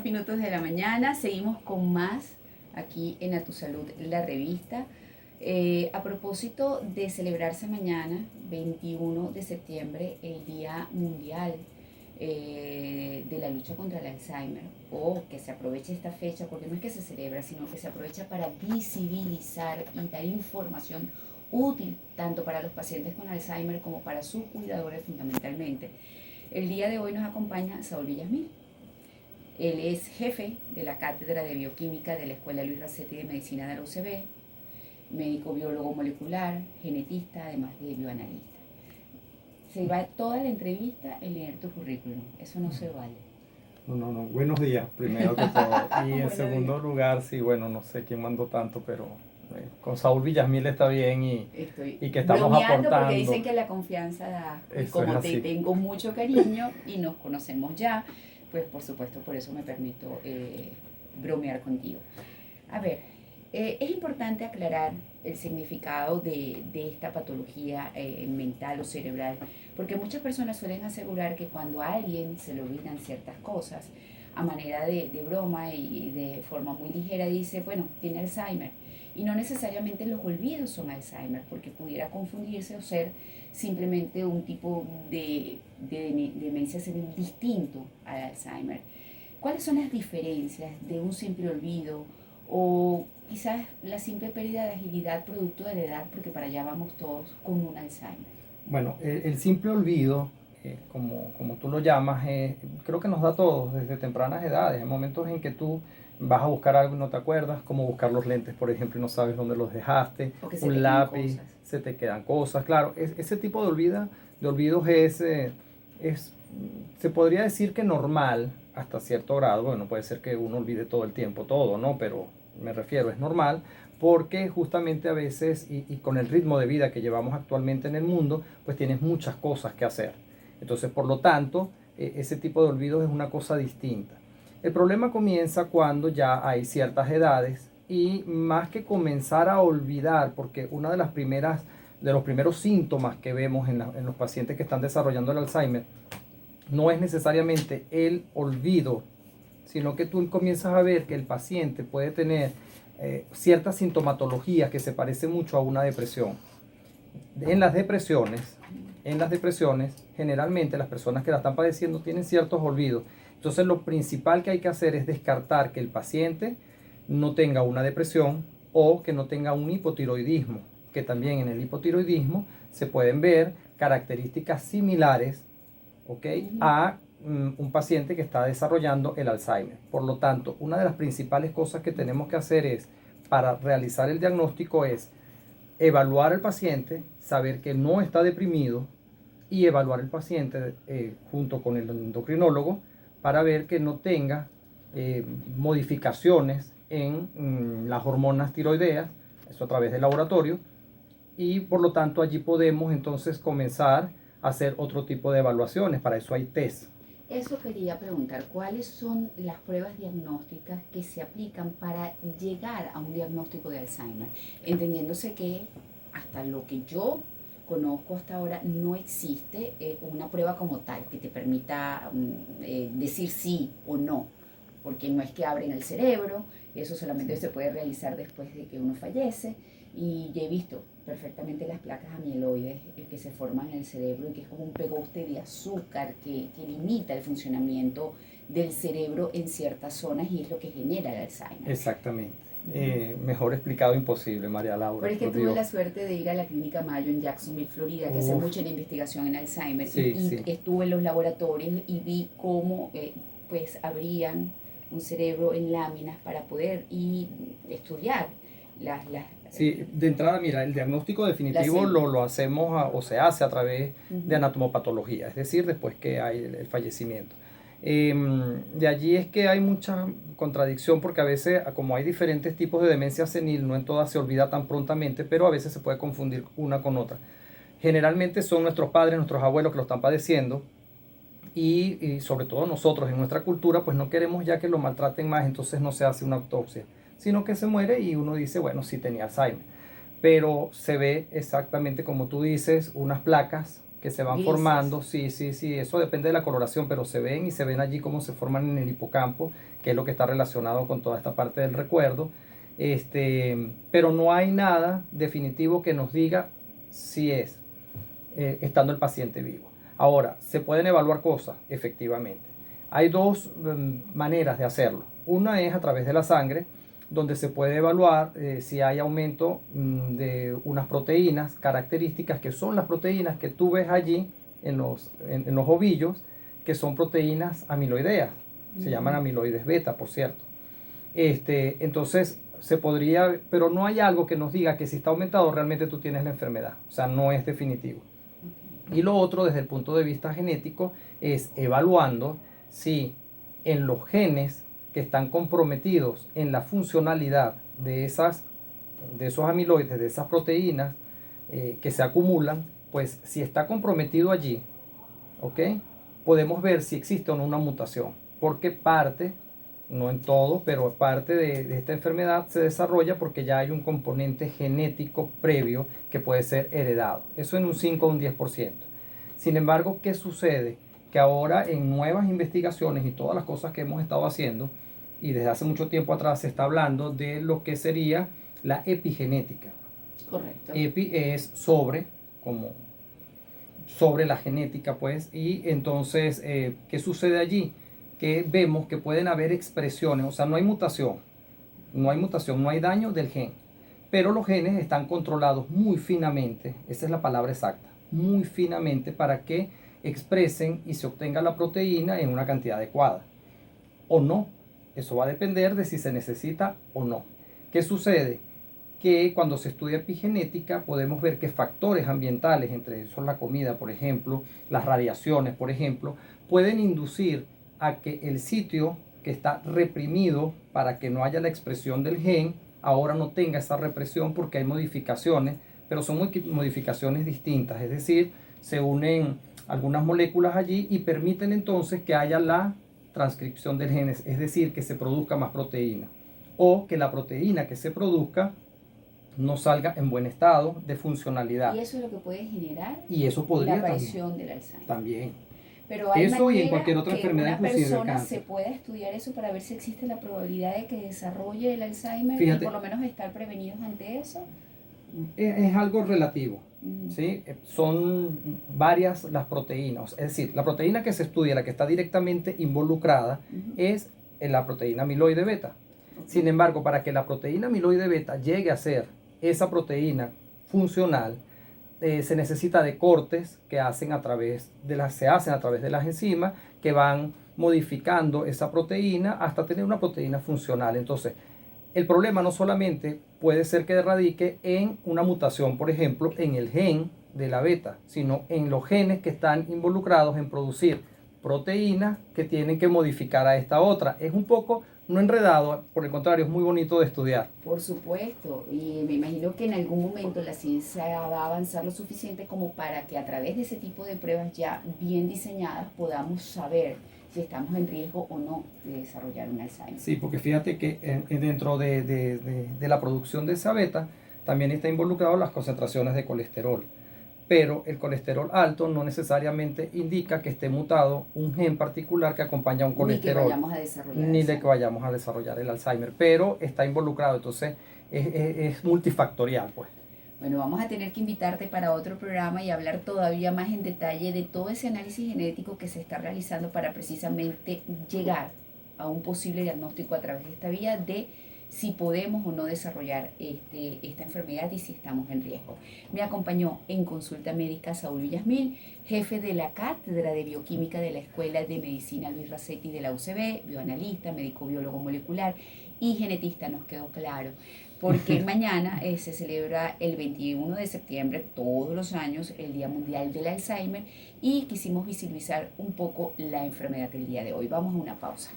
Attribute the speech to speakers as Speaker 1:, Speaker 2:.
Speaker 1: Minutos de la mañana, seguimos con más aquí en A Tu Salud, la revista. A propósito de celebrarse mañana, 21 de septiembre, el Día Mundial de la lucha contra el Alzheimer, o que se aproveche esta fecha, porque no es que se celebra, sino que se aprovecha para visibilizar y dar información útil tanto para los pacientes con Alzheimer como para sus cuidadores fundamentalmente. El día de hoy nos acompaña Saúl Villasmil. Él es jefe de la Cátedra de Bioquímica de la Escuela Luis Racetti de Medicina de la UCB, médico biólogo molecular, genetista, además de bioanalista. Se va toda la entrevista en leer tu currículum, eso no se vale.
Speaker 2: No. Buenos días, primero que todo. Y en segundo lugar, sí, bueno, no sé quién mandó tanto, pero con Saúl Villasmil está bien y que estamos aportando.
Speaker 1: Porque dicen que la confianza da. Y como te tengo mucho cariño y nos conocemos ya, pues por supuesto por eso me permito bromear contigo. A ver, es importante aclarar el significado de esta patología mental o cerebral, porque muchas personas suelen asegurar que cuando a alguien se le olvidan ciertas cosas, a manera de broma y de forma muy ligera dice, bueno, tiene Alzheimer. Y no necesariamente los olvidos son Alzheimer, porque pudiera confundirse o ser simplemente un tipo de demencia senil distinto al Alzheimer. ¿Cuáles son las diferencias de un simple olvido o quizás la simple pérdida de agilidad producto de la edad, porque para allá vamos todos, con un Alzheimer?
Speaker 2: Bueno, el simple olvido, como tú lo llamas, creo que nos da a todos desde tempranas edades. Hay momentos en que tú vas a buscar algo y no te acuerdas, como buscar los lentes, por ejemplo, y no sabes dónde los dejaste, un lápiz, se te quedan cosas. Claro, ese tipo de olvidos se podría decir que normal hasta cierto grado. Bueno, puede ser que uno olvide todo el tiempo todo, ¿no? Pero me refiero, es normal, porque justamente a veces, y con el ritmo de vida que llevamos actualmente en el mundo, pues tienes muchas cosas que hacer. Entonces, por lo tanto, ese tipo de olvidos es una cosa distinta. El problema comienza cuando ya hay ciertas edades y más que comenzar a olvidar, porque una de los primeros síntomas que vemos en los pacientes que están desarrollando el Alzheimer no es necesariamente el olvido, sino que tú comienzas a ver que el paciente puede tener ciertas sintomatologías que se parecen mucho a una depresión. En las depresiones, generalmente las personas que la están padeciendo tienen ciertos olvidos. Entonces lo principal que hay que hacer es descartar que el paciente no tenga una depresión o que no tenga un hipotiroidismo, que también en el hipotiroidismo se pueden ver características similares, ¿okay?, a un paciente que está desarrollando el Alzheimer. Por lo tanto, una de las principales cosas que tenemos que hacer es, para realizar el diagnóstico, es evaluar al paciente, saber que no está deprimido y evaluar al paciente junto con el endocrinólogo para ver que no tenga modificaciones en las hormonas tiroideas, eso a través del laboratorio, y por lo tanto allí podemos entonces comenzar a hacer otro tipo de evaluaciones. Para eso hay test.
Speaker 1: Eso quería preguntar, ¿cuáles son las pruebas diagnósticas que se aplican para llegar a un diagnóstico de Alzheimer? Entendiéndose que hasta lo que yo conozco hasta ahora no existe una prueba como tal que te permita decir sí o no, porque no es que abren el cerebro, eso solamente se puede realizar después de que uno fallece. Y ya he visto perfectamente las placas amieloides que se forman en el cerebro y que es como un pegoste de azúcar que limita el funcionamiento del cerebro en ciertas zonas y es lo que genera el Alzheimer.
Speaker 2: Exactamente. Mejor explicado imposible, María Laura.
Speaker 1: Pero es que tuve la suerte de ir a la Clínica Mayo en Jacksonville, Florida, que hace mucho en investigación en Alzheimer. Sí. Estuve en los laboratorios y vi cómo pues abrían un cerebro en láminas para poder estudiar
Speaker 2: Sí, de entrada, mira, el diagnóstico definitivo lo hacemos o se hace a través de anatomopatología, es decir, después que hay el fallecimiento. De allí es que hay mucha contradicción, porque a veces, como hay diferentes tipos de demencia senil, no en todas se olvida tan prontamente, pero a veces se puede confundir una con otra. Generalmente son nuestros padres, nuestros abuelos que lo están padeciendo, y sobre todo nosotros en nuestra cultura pues no queremos ya que lo maltraten más, entonces no se hace una autopsia, sino que se muere y uno dice, bueno, sí tenía Alzheimer. Pero se ve exactamente como tú dices, unas placas que se van
Speaker 1: Grises.
Speaker 2: formando, sí, eso depende de la coloración, pero se ven y se ven allí cómo se forman en el hipocampo, que es lo que está relacionado con toda esta parte del recuerdo. Pero no hay nada definitivo que nos diga si es estando el paciente vivo. Ahora, ¿se pueden evaluar cosas? Efectivamente. Hay dos maneras de hacerlo. Una es a través de la sangre, donde se puede evaluar si hay aumento de unas proteínas características, que son las proteínas que tú ves allí en los ovillos, que son proteínas amiloideas. Se llaman amiloides beta, por cierto. Entonces, se podría, pero no hay algo que nos diga que si está aumentado realmente tú tienes la enfermedad. O sea, no es definitivo. Y lo otro, desde el punto de vista genético, es evaluando si en los genes que están comprometidos en la funcionalidad de esos amiloides, de esas proteínas que se acumulan, pues si está comprometido allí, ¿ok? Podemos ver si existe o no una mutación, porque parte, no en todo, pero parte de esta enfermedad se desarrolla porque ya hay un componente genético previo que puede ser heredado. Eso en un 5 o un 10%. Sin embargo, ¿qué sucede? Que ahora en nuevas investigaciones y todas las cosas que hemos estado haciendo, y desde hace mucho tiempo atrás se está hablando de lo que sería la epigenética.
Speaker 1: Correcto.
Speaker 2: Epi es sobre, como sobre la genética, pues, y entonces, ¿qué sucede allí? Que vemos que pueden haber expresiones, o sea, no hay mutación, no hay daño del gen, pero los genes están controlados muy finamente, esa es la palabra exacta, muy finamente para que expresen y se obtenga la proteína en una cantidad adecuada, o no, eso va a depender de si se necesita o no. ¿Qué sucede? Que cuando se estudia epigenética podemos ver que factores ambientales, entre esos la comida, por ejemplo, las radiaciones, por ejemplo, pueden inducir a que el sitio que está reprimido para que no haya la expresión del gen, ahora no tenga esa represión porque hay modificaciones, pero son modificaciones distintas, es decir, se unen algunas moléculas allí y permiten entonces que haya la transcripción del gen, es decir, que se produzca más proteína, o que la proteína que se produzca no salga en buen estado de funcionalidad.
Speaker 1: Y eso es lo que puede generar
Speaker 2: y eso podría
Speaker 1: la aparición del Alzheimer.
Speaker 2: También.
Speaker 1: Pero hay
Speaker 2: eso y en
Speaker 1: manera
Speaker 2: cualquier otra
Speaker 1: que
Speaker 2: enfermedad,
Speaker 1: una
Speaker 2: inclusive el
Speaker 1: persona
Speaker 2: cáncer.
Speaker 1: se pueda estudiar eso para ver si existe la probabilidad de que desarrolle el Alzheimer.
Speaker 2: Fíjate,
Speaker 1: y por lo menos estar prevenidos ante eso.
Speaker 2: Es algo relativo, ¿sí? Son varias las proteínas, es decir, la proteína que se estudia, la que está directamente involucrada, es la proteína amiloide beta. Sin embargo, para que la proteína amiloide beta llegue a ser esa proteína funcional, se necesita de cortes que se hacen a través de las enzimas que van modificando esa proteína hasta tener una proteína funcional. Entonces, el problema no solamente puede ser que radique en una mutación, por ejemplo, en el gen de la beta, sino en los genes que están involucrados en producir proteínas que tienen que modificar a esta otra. Es un poco no enredado, por el contrario, es muy bonito de estudiar.
Speaker 1: Por supuesto, y me imagino que en algún momento la ciencia va a avanzar lo suficiente como para que a través de ese tipo de pruebas ya bien diseñadas podamos saber si estamos en riesgo o no de desarrollar un Alzheimer.
Speaker 2: Sí, porque fíjate que dentro de la producción de esa beta también está involucrado las concentraciones de colesterol. Pero el colesterol alto no necesariamente indica que esté mutado un gen particular que acompaña a un colesterol.
Speaker 1: Ni que
Speaker 2: vayamos a desarrollar el Alzheimer, pero está involucrado, entonces es multifactorial, pues.
Speaker 1: Bueno, vamos a tener que invitarte para otro programa y hablar todavía más en detalle de todo ese análisis genético que se está realizando para precisamente llegar a un posible diagnóstico a través de esta vía de si podemos o no desarrollar esta enfermedad y si estamos en riesgo. Me acompañó en consulta médica Saúl Villasmil, jefe de la Cátedra de Bioquímica de la Escuela de Medicina Luis Racetti de la UCB, bioanalista, médico biólogo molecular y genetista, nos quedó claro. Porque mañana se celebra el 21 de septiembre, todos los años, el Día Mundial del Alzheimer, y quisimos visibilizar un poco la enfermedad del día de hoy. Vamos a una pausa.